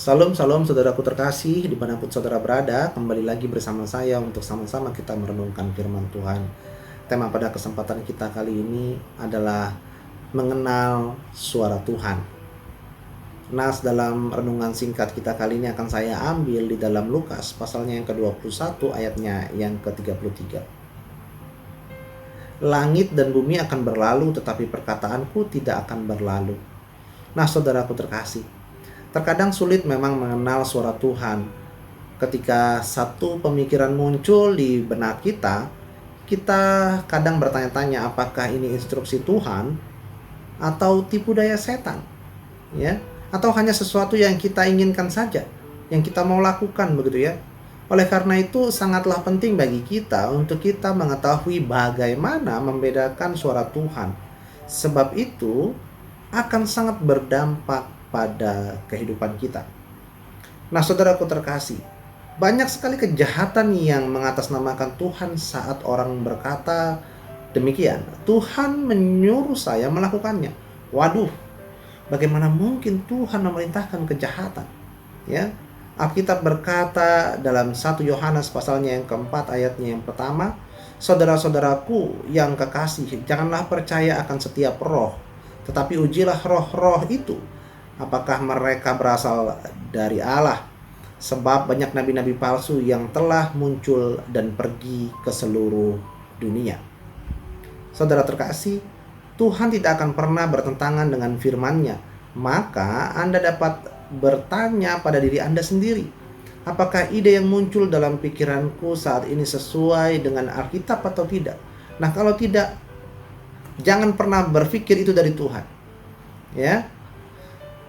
Salam, salam saudaraku terkasih, dimanapun saudara berada, kembali lagi bersama saya untuk sama-sama kita merenungkan firman Tuhan. Tema pada kesempatan kita kali ini adalah mengenal suara Tuhan. Nas dalam renungan singkat kita kali ini akan saya ambil di dalam Lukas, pasalnya yang ke-21, ayatnya yang ke-33. Langit dan bumi akan berlalu, tetapi perkataanku tidak akan berlalu. Nah, saudaraku terkasih, terkadang sulit memang mengenal suara Tuhan. Ketika satu pemikiran muncul di benak kita, kita kadang bertanya-tanya apakah ini instruksi Tuhan atau tipu daya setan, ya? Atau hanya sesuatu yang kita inginkan saja, yang kita mau lakukan begitu ya. Oleh karena itu sangatlah penting bagi kita untuk kita mengetahui bagaimana membedakan suara Tuhan. Sebab itu akan sangat berdampak pada kehidupan kita. Nah, saudaraku terkasih, banyak sekali kejahatan yang mengatasnamakan Tuhan saat orang berkata demikian. Tuhan menyuruh saya melakukannya. Waduh, bagaimana mungkin Tuhan memerintahkan kejahatan? Ya, Alkitab berkata dalam 1 Yohanes pasalnya yang keempat ayatnya yang pertama, saudara-saudaraku yang kekasih, janganlah percaya akan setiap roh, tetapi ujilah roh-roh itu, apakah mereka berasal dari Allah, sebab banyak nabi-nabi palsu yang telah muncul dan pergi ke seluruh dunia. Saudara terkasih, Tuhan tidak akan pernah bertentangan dengan firman-Nya. Maka Anda dapat bertanya pada diri Anda sendiri, apakah ide yang muncul dalam pikiranku saat ini sesuai dengan Alkitab atau tidak? Nah, kalau tidak, jangan pernah berpikir itu dari Tuhan. Ya,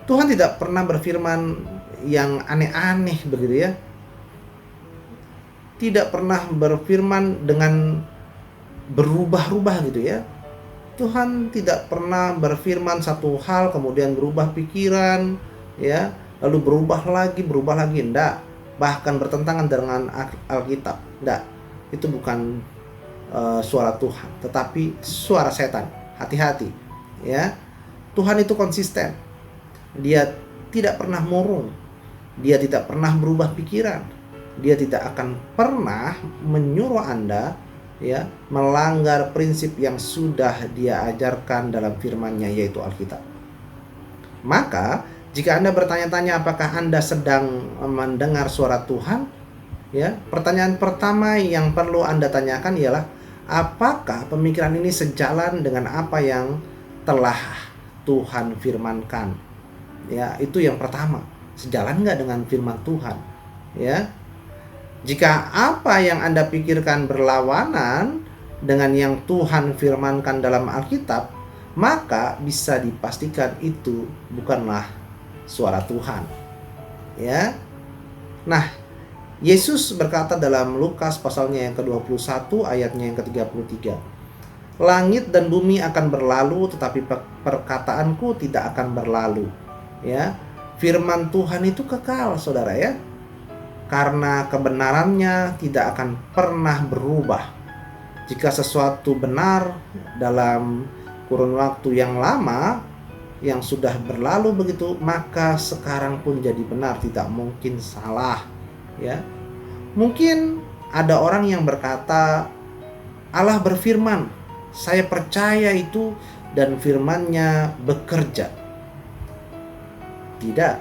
Tuhan tidak pernah berfirman yang aneh-aneh begitu ya. Tidak pernah berfirman dengan berubah-ubah gitu ya. Tuhan tidak pernah berfirman satu hal kemudian berubah pikiran ya, lalu berubah lagi, enggak. Bahkan bertentangan dengan Alkitab. Enggak. Itu bukan suara Tuhan, tetapi suara setan. Hati-hati ya. Tuhan itu konsisten. Dia tidak pernah murung. Dia tidak pernah berubah pikiran. Dia tidak akan pernah menyuruh Anda ya melanggar prinsip yang sudah Dia ajarkan dalam firman-Nya, yaitu Alkitab. Maka jika Anda bertanya-tanya apakah Anda sedang mendengar suara Tuhan, ya, pertanyaan pertama yang perlu Anda tanyakan ialah apakah pemikiran ini sejalan dengan apa yang telah Tuhan firmankan? Ya, itu yang pertama. Sejalan nggak dengan firman Tuhan? Ya, jika apa yang Anda pikirkan berlawanan dengan yang Tuhan firmankan dalam Alkitab, maka bisa dipastikan itu bukanlah suara Tuhan. Ya. Nah, Yesus berkata dalam Lukas pasalnya yang ke-21 ayatnya yang ke-33. Langit dan bumi akan berlalu, tetapi perkataanku tidak akan berlalu. Ya. Firman Tuhan itu kekal, saudara ya. Karena kebenarannya tidak akan pernah berubah. Jika sesuatu benar dalam kurun waktu yang lama, yang sudah berlalu begitu, maka sekarang pun jadi benar, tidak mungkin salah. Ya, mungkin ada orang yang berkata, Allah berfirman, saya percaya itu dan firman-Nya bekerja. Tidak,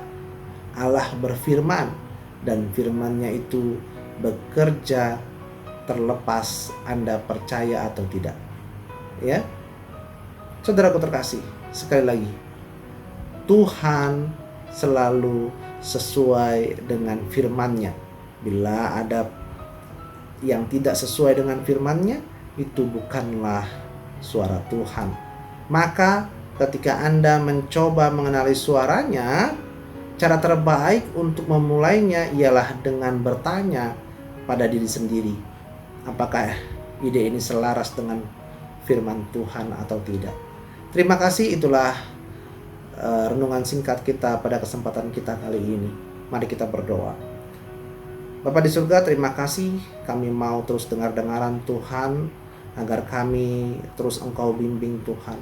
Allah berfirman dan firman-Nya itu bekerja terlepas Anda percaya atau tidak. Ya, saudaraku terkasih, sekali lagi, Tuhan selalu sesuai dengan firman-Nya. Bila ada yang tidak sesuai dengan firman-Nya, itu bukanlah suara Tuhan. Maka ketika Anda mencoba mengenali suaranya, cara terbaik untuk memulainya ialah dengan bertanya pada diri sendiri, apakah ide ini selaras dengan firman Tuhan atau tidak. Terima kasih, itulah renungan singkat kita pada kesempatan kita kali ini. Mari kita berdoa. Bapa di surga, terima kasih kami mau terus dengar-dengaran Tuhan, agar kami terus Engkau bimbing Tuhan.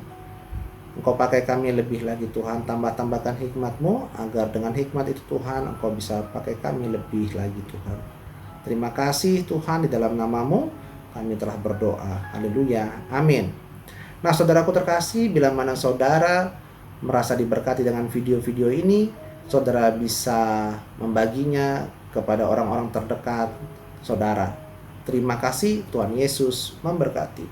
Engkau pakai kami lebih lagi Tuhan, tambahkan hikmat-Mu, agar dengan hikmat itu Tuhan, Engkau bisa pakai kami lebih lagi Tuhan. Terima kasih Tuhan, di dalam nama-Mu kami telah berdoa. Haleluya. Amin. Nah, saudaraku terkasih, bila mana saudara merasa diberkati dengan video-video ini, saudara bisa membaginya kepada orang-orang terdekat saudara. Terima kasih, Tuhan Yesus memberkati.